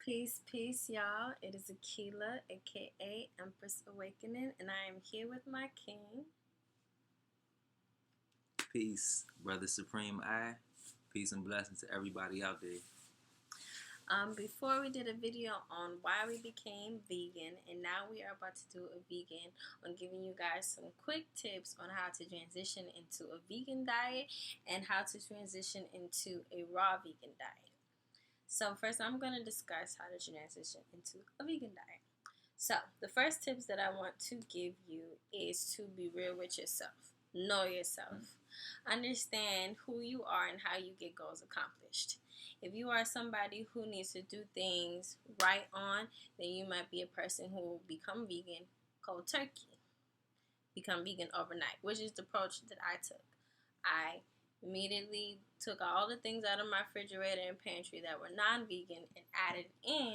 Peace, y'all. It is Akila, aka Empress Awakening, and I am here with my king. Peace, Brother Supreme I. Peace and blessings to everybody out there. Before we did a video on why we became vegan, and now we are about to do a vegan on giving you guys some quick tips on how to transition into a vegan diet and how to transition into a raw vegan diet. So first, I'm going to discuss how to transition into a vegan diet. So the first tips that I want to give you is to be real with yourself. Know yourself. Understand who you are and how you get goals accomplished. If you are somebody who needs to do things right on, then you might be a person who will become vegan cold turkey. Become vegan overnight, which is the approach that I took. I immediately took all the things out of my refrigerator and pantry that were non-vegan and added in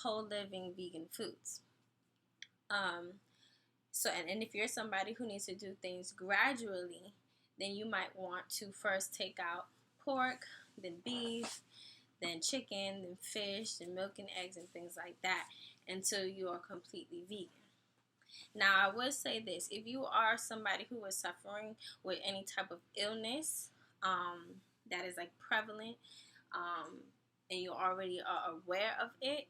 whole living vegan foods. And if you're somebody who needs to do things gradually, then you might want to first take out pork, then beef, then chicken, then fish, then milk and eggs and things like that until you are completely vegan. Now, I would say this: if you are somebody who is suffering with any type of illness that is like prevalent, and you already are aware of it,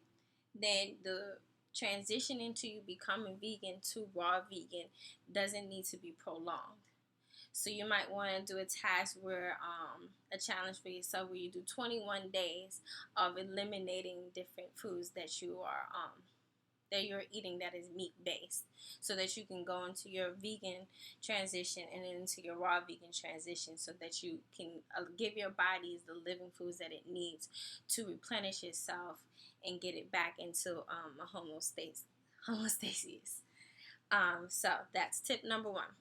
then the transition into you becoming vegan to raw vegan doesn't need to be prolonged. So you might want to do a task where a challenge for yourself where you do 21 days of eliminating different foods that you're eating that is meat based, so that you can go into your vegan transition and into your raw vegan transition, so that you can give your bodies the living foods that it needs to replenish itself and get it back into a homeostasis. So that's tip number one.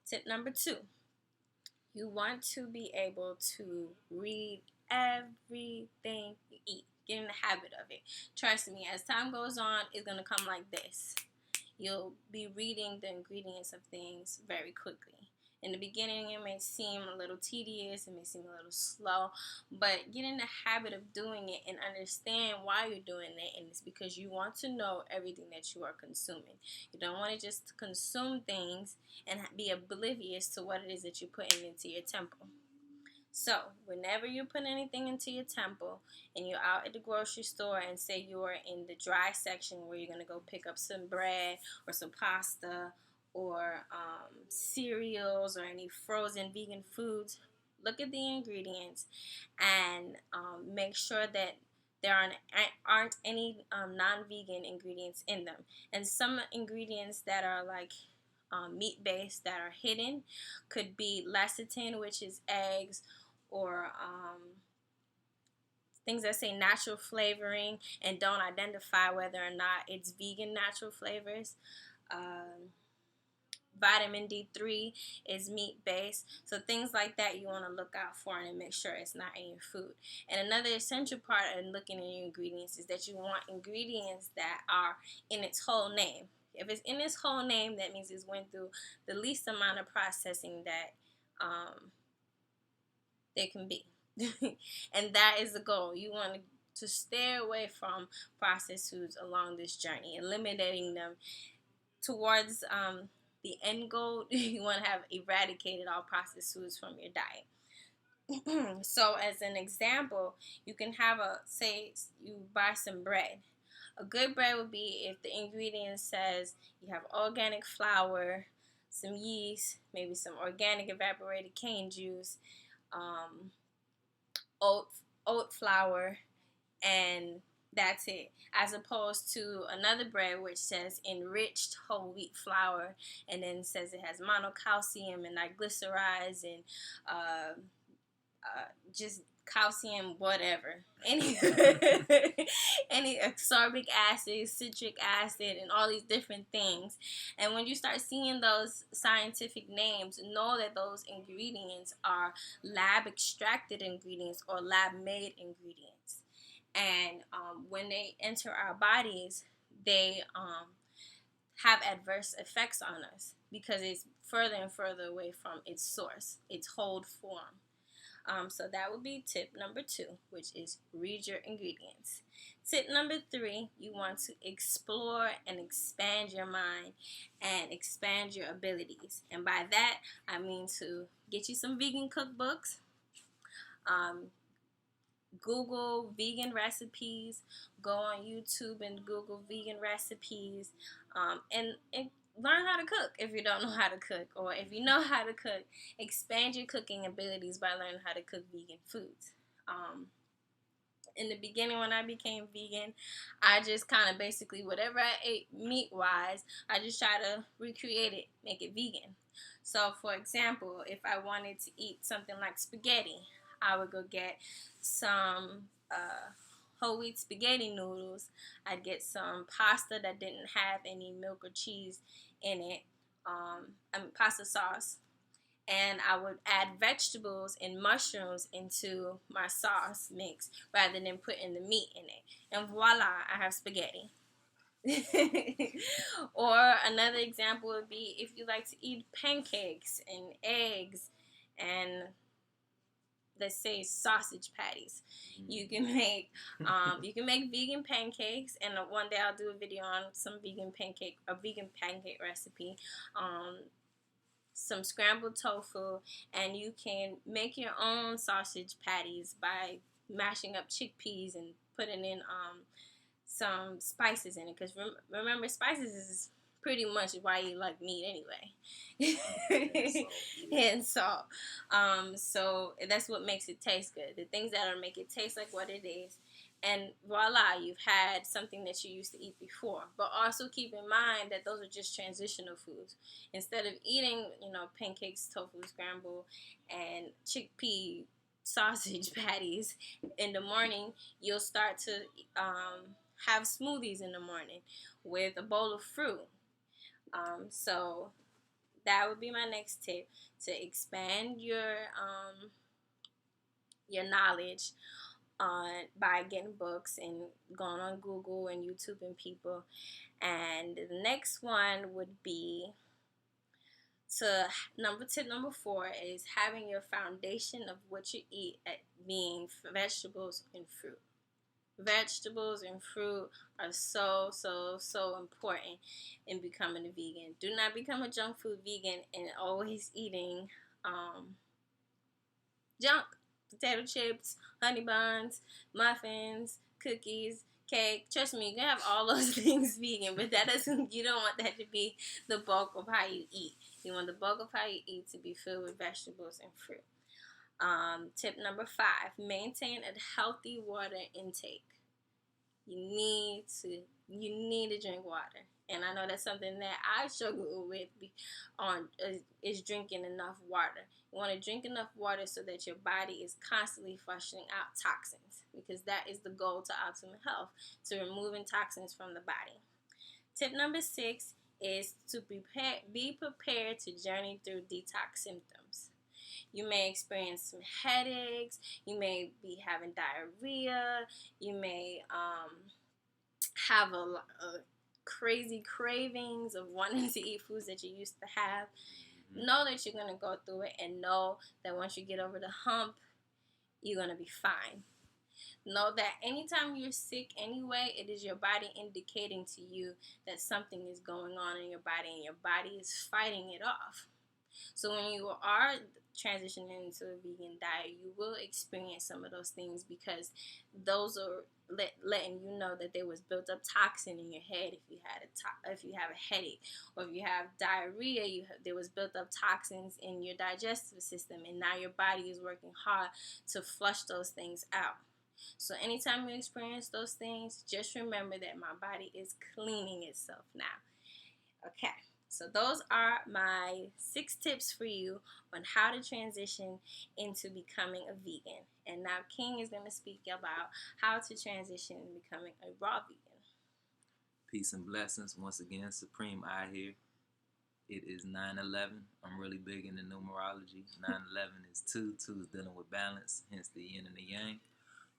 Tip number two: you want to be able to read everything you eat. Get in the habit of it. Trust me, as time goes on, it's going to come like this. You'll be reading the ingredients of things very quickly. In the beginning, it may seem a little tedious, it may seem a little slow, but get in the habit of doing it and understand why you're doing it, and it's because you want to know everything that you are consuming. You don't want to just consume things and be oblivious to what it is that you're putting into your temple. So, whenever you put anything into your temple and you're out at the grocery store and say you're in the dry section where you're going to go pick up some bread or some pasta or cereals or any frozen vegan foods, look at the ingredients and make sure that there aren't any non-vegan ingredients in them. And some ingredients that are like meat-based that are hidden could be lecithin, which is eggs, or things that say natural flavoring and don't identify whether or not it's vegan natural flavors. Vitamin D3 is meat-based. So things like that you want to look out for and make sure it's not in your food. And another essential part in looking at your ingredients is that you want ingredients that are in its whole name. If it's in its whole name, that means it's went through the least amount of processing that there can be. And that is the goal. You want to stay away from processed foods along this journey, eliminating them towards the end goal. You want to have eradicated all processed foods from your diet. So as an example, you can have say you buy some bread. A good bread would be if the ingredient says you have organic flour, some yeast, maybe some organic evaporated cane juice, oat flour, and that's it, as opposed to another bread which says enriched whole wheat flour and then says it has monocalcium and triglycerides and just calcium, whatever, any ascorbic acid, citric acid, and all these different things. And when you start seeing those scientific names, know that those ingredients are lab extracted ingredients or lab made ingredients. And when they enter our bodies, they have adverse effects on us because it's further and further away from its source, its whole form. So that would be tip number 2, which is read your ingredients. Tip number 3, you want to explore and expand your mind and expand your abilities. And by that, I mean to get you some vegan cookbooks, um, Google vegan recipes, go on YouTube and Google vegan recipes, and learn how to cook if you don't know how to cook. Or if you know how to cook, expand your cooking abilities by learning how to cook vegan foods. In the beginning, when I became vegan, I just kind of basically whatever I ate meat wise, I just try to recreate it, make it vegan. So, for example, if I wanted to eat something like spaghetti, I would go get some whole wheat spaghetti noodles. I'd get some pasta that didn't have any milk or cheese in it, pasta sauce, and I would add vegetables and mushrooms into my sauce mix rather than putting the meat in it. And voila, I have spaghetti. Or another example would be if you like to eat pancakes and eggs and, let's say, sausage patties. You can make vegan pancakes, and one day I'll do a video on a vegan pancake recipe. Some scrambled tofu, and you can make your own sausage patties by mashing up chickpeas and putting in some spices in it. Because remember, spices is pretty much why you like meat anyway. And salt. So that's what makes it taste good. The things that'll make it taste like what it is. And voila, you've had something that you used to eat before. But also keep in mind that those are just transitional foods. Instead of eating, pancakes, tofu scramble, and chickpea sausage patties in the morning, you'll start to have smoothies in the morning with a bowl of fruit. So that would be my next tip, to expand your knowledge by getting books and going on Google and YouTube and people. And the next one would be tip number 4 is having your foundation of what you eat at being vegetables and fruit. Vegetables and fruit are so important in becoming a vegan. Do not become a junk food vegan and always eating junk. Potato chips, honey buns, muffins, cookies, cake. Trust me, you can have all those things vegan, but you don't want that to be the bulk of how you eat. You want the bulk of how you eat to be filled with vegetables and fruit. Tip number 5, maintain a healthy water intake. You need to drink water. And I know that's something that I struggle with is drinking enough water. You want to drink enough water so that your body is constantly flushing out toxins, because that is the goal to optimal health, to removing toxins from the body. Tip number 6 is to be prepared to journey through detox symptoms. You may experience some headaches. You may be having diarrhea. You may have a crazy cravings of wanting to eat foods that you used to have. Know that you're going to go through it, and know that once you get over the hump, you're going to be fine. Know that anytime you're sick anyway, it is your body indicating to you that something is going on in your body, and your body is fighting it off. So when you are transitioning into a vegan diet, you will experience some of those things, because those are letting you know that there was built up toxin in your head. If you have a headache, or if you have diarrhea, there was built up toxins in your digestive system, and now your body is working hard to flush those things out. So anytime you experience those things, just remember that my body is cleaning itself now. Okay. So those are my 6 tips for you on how to transition into becoming a vegan. And now King is going to speak about how to transition into becoming a raw vegan. Peace and blessings. Once again, Supreme I here. It is 9/11. I'm really big into numerology. 9/11 is 2. 2 is dealing with balance, hence the yin and the yang.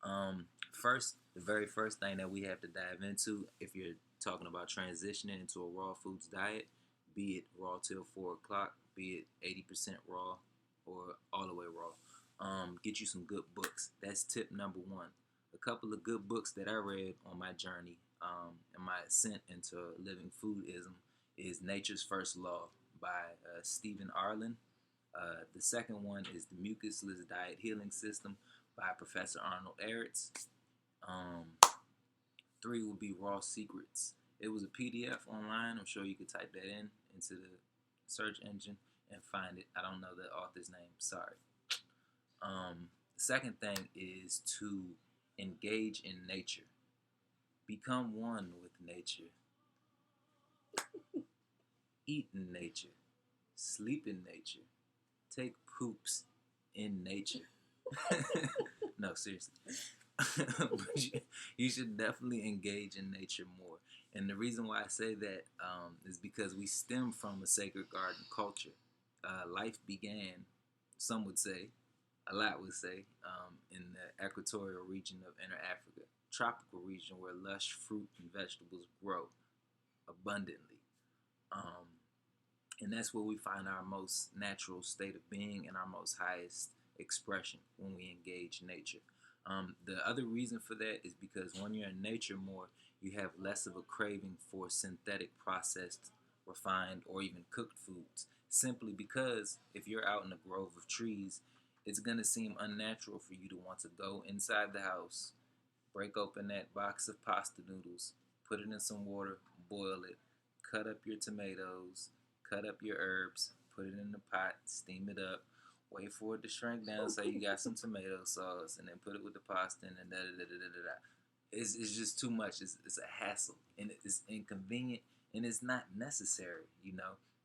The very first thing that we have to dive into, if you're talking about transitioning into a raw foods diet, be it raw till 4 o'clock, be it 80% raw or all the way raw, get you some good books. That's tip number 1. A couple of good books that I read on my journey and my ascent into living foodism is Nature's First Law by Stephen Arlen. The second one is The Mucusless Diet Healing System by Professor Arnold Ehretz. Um, Three would be Raw Secrets. It was a PDF online. I'm sure you could type that in into the search engine and find it. I don't know the author's name. Sorry. The second thing is to engage in nature. Become one with nature. Eat in nature. Sleep in nature. Take poops in nature. No, seriously. You should definitely engage in nature more. And the reason why I say that is because we stem from a sacred garden culture. Life began, some would say, a lot would say, in the equatorial region of Inner Africa, tropical region where lush fruit and vegetables grow abundantly. Um, and that's where we find our most natural state of being and our most highest expression when we engage nature. The other reason for that is because when you're in nature more, you have less of a craving for synthetic, processed, refined, or even cooked foods. Simply because if you're out in a grove of trees, it's going to seem unnatural for you to want to go inside the house, break open that box of pasta noodles, put it in some water, boil it, cut up your tomatoes, cut up your herbs, put it in the pot, steam it up, wait for it to shrink down so you got some tomato sauce, and then put it with the pasta and then da da da da da da. It's just too much. It's a hassle and it's inconvenient and it's not necessary.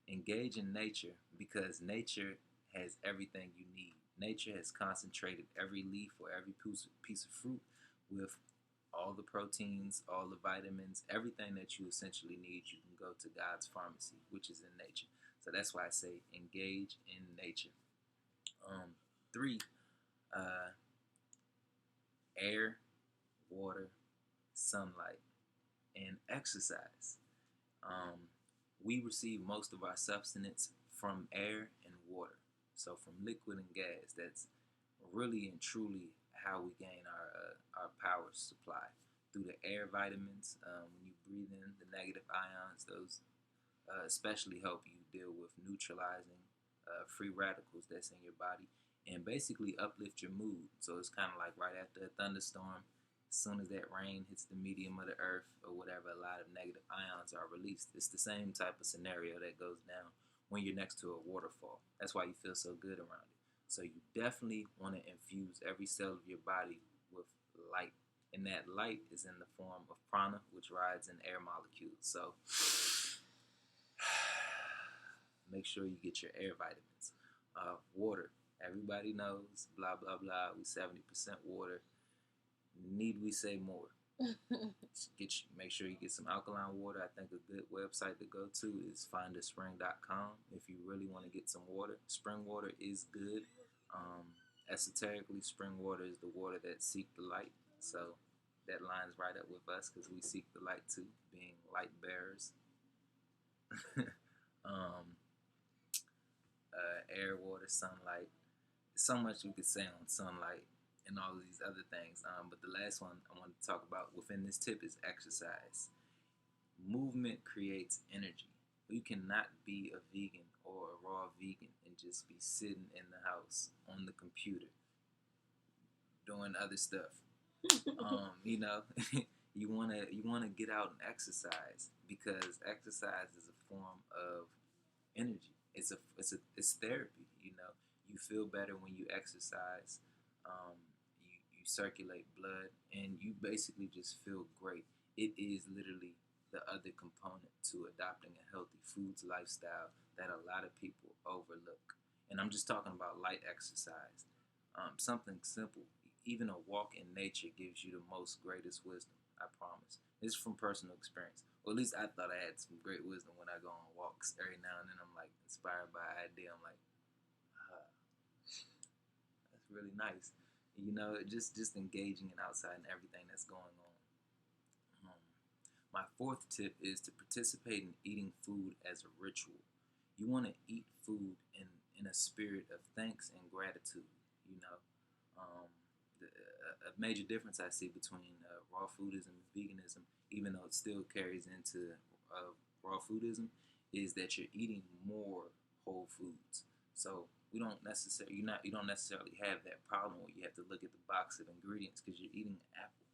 Engage in nature because nature has everything you need. Nature has concentrated every leaf or every piece of fruit with all the proteins, all the vitamins, everything that you essentially need. You can go to God's pharmacy, which is in nature. So that's why I say engage in nature. Three, air, water, sunlight, and exercise. We receive most of our sustenance from air and water. So from liquid and gas, that's really and truly how we gain our power supply through the air vitamins. When you breathe in the negative ions, those especially help you deal with neutralizing free radicals that's in your body and basically uplift your mood. So it's kind of like right after a thunderstorm, as soon as that rain hits the medium of the earth or whatever, a lot of negative ions are released. It's the same type of scenario that goes down when you're next to a waterfall. That's why you feel so good around it. So you definitely want to infuse every cell of your body with light. And that light is in the form of prana, which rides in air molecules. So make sure you get your air vitamins. Water. Everybody knows, blah, blah, blah. We 70% water. Need we say more? Make sure you get some alkaline water. I think a good website to go to is findaspring.com if you really want to get some water. Spring water is good. Esoterically, spring water is the water that seek the light. So that lines right up with us because we seek the light too, being light bearers. Air, water, sunlight. So much we could say on sunlight and all of these other things. But the last one I want to talk about within this tip is exercise. Movement creates energy. You cannot be a vegan or a raw vegan and just be sitting in the house on the computer doing other stuff. You wanna get out and exercise because exercise is a form of energy. It's therapy. You feel better when you exercise. You circulate blood, and you basically just feel great. It is literally the other component to adopting a healthy foods lifestyle that a lot of people overlook. And I'm just talking about light exercise. Something simple. Even a walk in nature gives you the most greatest wisdom. I promise. This is from personal experience. Or at least I thought I had some great wisdom when I go on walks. Every now and then I'm like inspired by an idea. I'm like, that's really nice. Just engaging in outside and everything that's going on. My fourth tip is to participate in eating food as a ritual. You want to eat food in a spirit of thanks and gratitude. Um, a major difference I see between raw foodism and veganism, even though it still carries into raw foodism, is that you're eating more whole foods. So you don't necessarily have that problem where you have to look at the box of ingredients because you're eating an apple,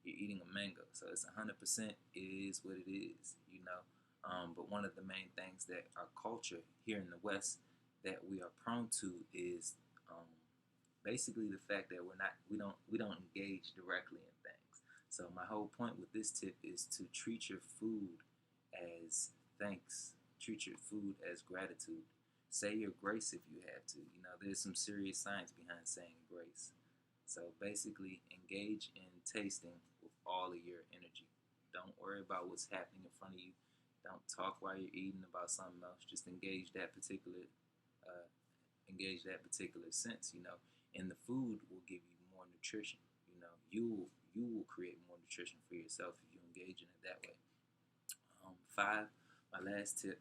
you're eating a mango. So it's 100%. It is what it is, you know. But one of the main things that our culture here in the West that we are prone to is um, basically the fact that we don't engage directly in things. So my whole point with this tip is to treat your food as thanks. Treat your food as gratitude. Say your grace if you have to. You know, there's some serious science behind saying grace. So basically, engage in tasting with all of your energy. Don't worry about what's happening in front of you. Don't talk while you're eating about something else. Just uh, engage that particular sense. You know, and the food will give you more nutrition. You know, you will create more nutrition for yourself if you engage in it that way. Five, my last tip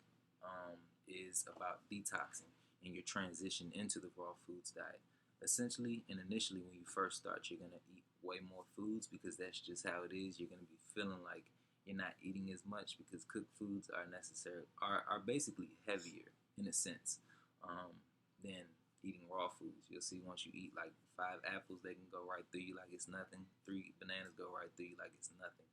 is about detoxing and your transition into the raw foods diet. Essentially and initially, when you first start, you're gonna eat way more foods because that's just how it is. You're gonna be feeling like you're not eating as much because cooked foods are basically heavier in a sense than eating raw foods. You'll see once you eat like 5 apples, they can go right through you like it's nothing. 3 bananas go right through you like it's nothing.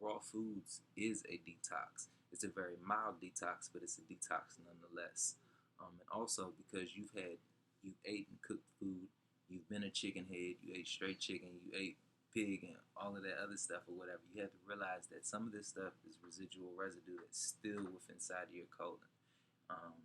Raw foods is a detox. It's a very mild detox, but it's a detox nonetheless. And also because you ate and cooked food, you've been a chicken head, you ate straight chicken, you ate pig and all of that other stuff or whatever. You have to realize that some of this stuff is residual residue that's still within inside of your colon. Um,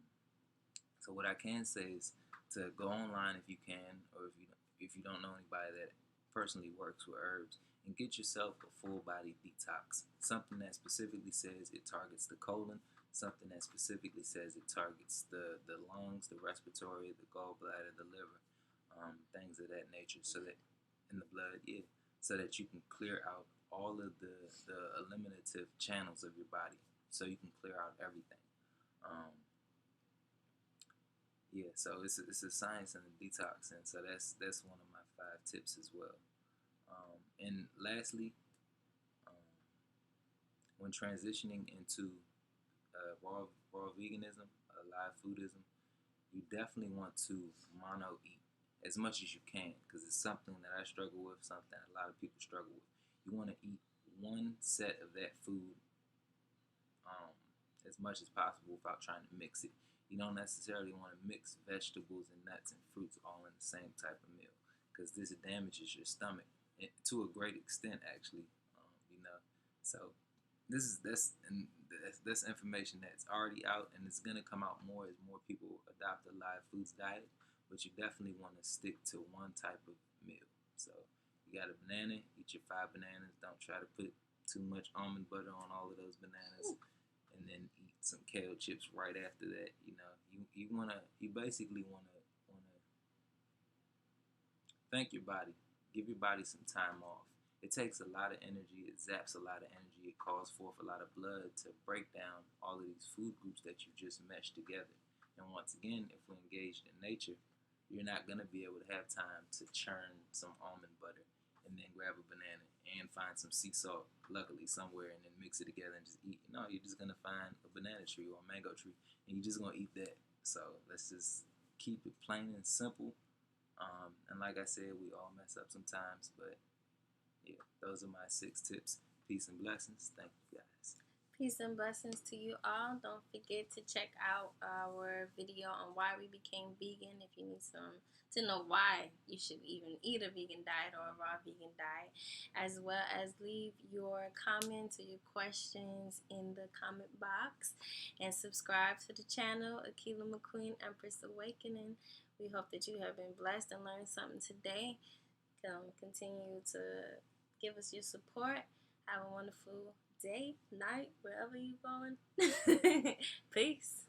so what I can say is to go online if you can, or if you don't know anybody that personally works with herbs, and get yourself a full body detox. Something that specifically says it targets the colon, something that specifically says it targets the lungs, the respiratory, the gallbladder, the liver, things of that nature, so that in the blood, yeah, so that you can clear out all of the eliminative channels of your body, so you can clear out everything. Um, yeah, so it's a science and a detox, and so that's one of my 5 tips as well. And lastly, um, when transitioning into raw veganism, live foodism, you definitely want to mono eat as much as you can because it's something that I struggle with, something a lot of people struggle with. You want to eat one set of that food um, as much as possible without trying to mix it. You don't necessarily want to mix vegetables and nuts and fruits all in the same type of meal because this damages your stomach to a great extent, actually. You know, so that's information that's already out and it's gonna come out more as more people adopt a live foods diet. But you definitely want to stick to one type of meal. So you got a banana, eat your 5 bananas. Don't try to put too much almond butter on all of those bananas, and then eat some kale chips right after that. You know, you basically wanna thank your body, give your body some time off. It takes a lot of energy. It zaps a lot of energy. It calls forth a lot of blood to break down all of these food groups that you just meshed together. And once again, if we're engaged in nature, you're not going to be able to have time to churn some almond butter and then grab a banana and find some sea salt, luckily, somewhere, and then mix it together and just eat. No, you're just going to find a banana tree or a mango tree, and you're just going to eat that. So let's just keep it plain and simple. And like I said, we all mess up sometimes, but yeah, those are my 6 tips. Peace and blessings. Thank you guys. Peace and blessings to you all. Don't forget to check out our video on why we became vegan if you need some to know why you should even eat a vegan diet or a raw vegan diet, as well as leave your comments or your questions in the comment box and subscribe to the channel, Akilah McQueen Empress Awakening. We hope that you have been blessed and learned something today. Continue to give us your support. Have a wonderful day, night, wherever you're going. Peace.